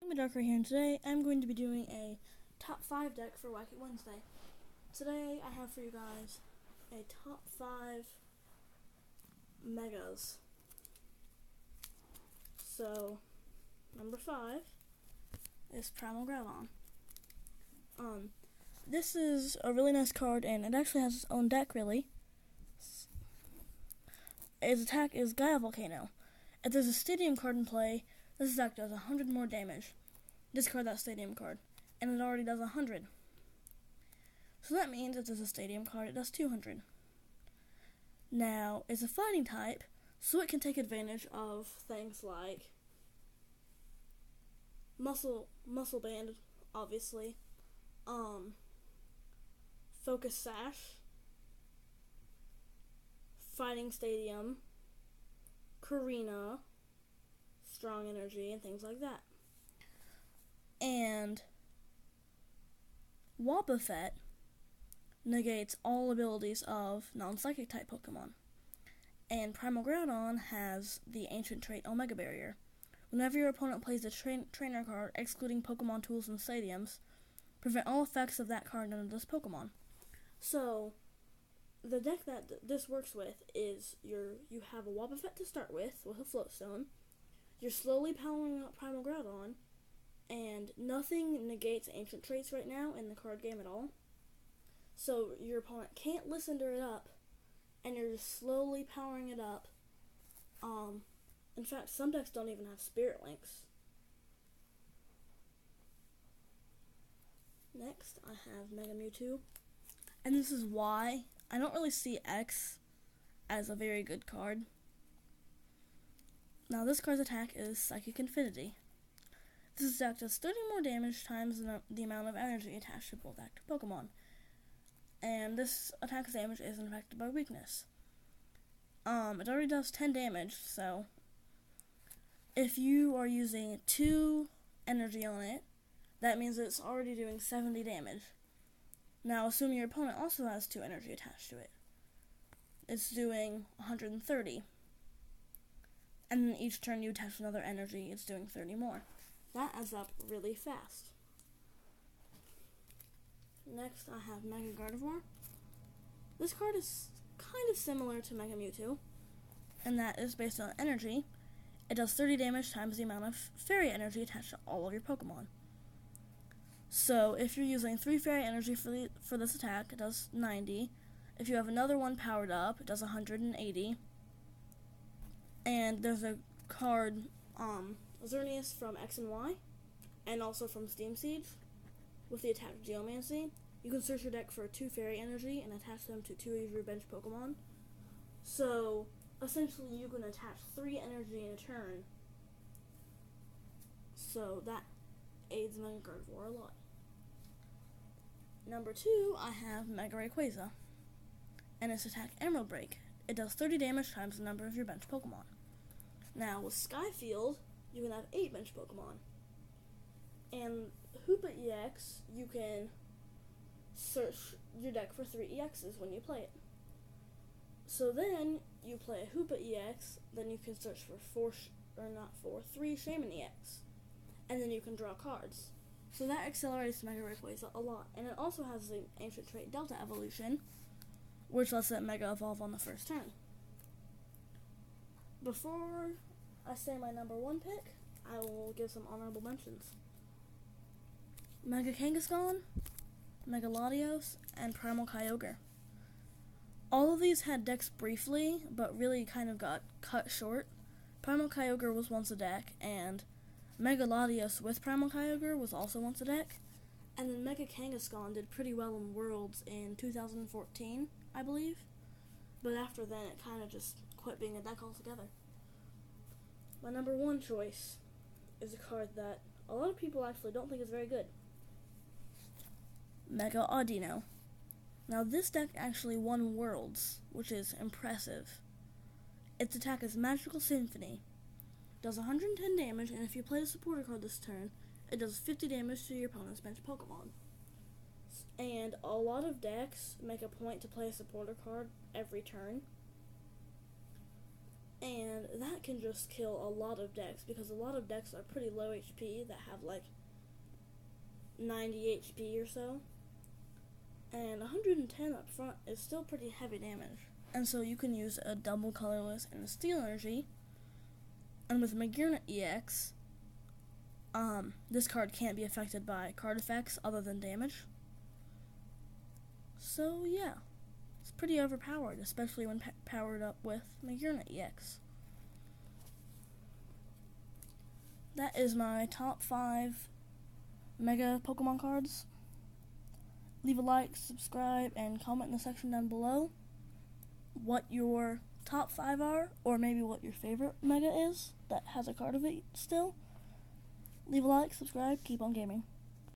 I'm Darker here, and today I'm going to be doing a top 5 deck for Wacky Wednesday. Today I have for you guys a top 5 megas. So, number 5 is Primal Groudon. This is a really nice card, and it actually has its own deck, really. Its attack is Gaia Volcano. If there's a Stadium card in play, this deck does 100 more damage. Discard that Stadium card, and it already does 100. So that means if there's a Stadium card, it does 200. Now, it's a fighting type, so it can take advantage of things like Muscle Band, obviously, Focus Sash, Fighting Stadium, Karina, Strong Energy, and things like that. And Wobbuffet negates all abilities of non-psychic type Pokemon. And Primal Groudon has the ancient trait Omega Barrier. Whenever your opponent plays a trainer card, excluding Pokemon tools and stadiums, prevent all effects of that card under this Pokemon. So, the deck that this works with is you have a Wobbuffet to start with a Floatstone. You're slowly powering up Primal Groudon, and nothing negates ancient traits right now in the card game at all. So your opponent can't Lisander it up, and you're just slowly powering it up. In fact, some decks don't even have Spirit Links. Next, I have Mega Mewtwo, and this is why I don't really see X as a very good card. Now, this card's attack is Psychic Infinity. This attack does 30 more damage times the amount of energy attached to both active Pokemon. And this attack's damage isn't affected by weakness. It already does 10 damage, so if you are using 2 energy on it, that means it's already doing 70 damage. Now, assume your opponent also has 2 energy attached to it. It's doing 130. And then each turn you attach another energy, it's doing 30 more. That adds up really fast. Next, I have Mega Gardevoir. This card is kind of similar to Mega Mewtwo, and that is based on energy. It does 30 damage times the amount of fairy energy attached to all of your Pokemon. So, if you're using 3 fairy energy for this attack, it does 90. If you have another one powered up, it does 180. And there's a card, Xerneas from X and Y, and also from Steam Siege, with the attack Geomancy. You can search your deck for 2 fairy energy and attach them to 2 of your bench Pokemon. So, essentially you can attach 3 energy in a turn. So that aids Mega Gardevoir a lot. Number 2, I have Mega Rayquaza, and its attack Emerald Break. It does 30 damage times the number of your bench Pokemon. Now, with Skyfield, you can have 8 bench Pokemon. And Hoopa EX, you can search your deck for 3 EXs when you play it. So then, you play a Hoopa EX, then you can search for 3 Shaman EX. And then you can draw cards. So that accelerates Mega Rayquaza a lot. And it also has the ancient trait Delta Evolution, which lets it Mega Evolve on the first turn. Before I say my number 1 pick, I will give some honorable mentions. Mega Kangaskhan, Mega Latios, and Primal Kyogre. All of these had decks briefly, but really kind of got cut short. Primal Kyogre was once a deck, and Mega Latios with Primal Kyogre was also once a deck. And then Mega Kangaskhan did pretty well in Worlds in 2014, I believe. But after then, it kind of just quit being a deck altogether. My number 1 choice is a card that a lot of people actually don't think is very good. Mega Audino. Now, this deck actually won Worlds, which is impressive. Its attack is Magical Symphony. Does 110 damage, and if you play a supporter card this turn, it does 50 damage to your opponent's bench Pokemon. And a lot of decks make a point to play a supporter card every turn. And that can just kill a lot of decks, because a lot of decks are pretty low HP that have like 90 HP or so. And 110 up front is still pretty heavy damage. And so you can use a double colorless and a steel energy. And with Magirna EX, this card can't be affected by card effects other than damage. So yeah, it's pretty overpowered, especially when powered up with Magirna EX. That is my top 5 Mega Pokemon cards. Leave a like, subscribe, and comment in the section down below what your top 5 are, or maybe what your favorite Mega is that has a card of it still. Leave a like, subscribe, keep on gaming.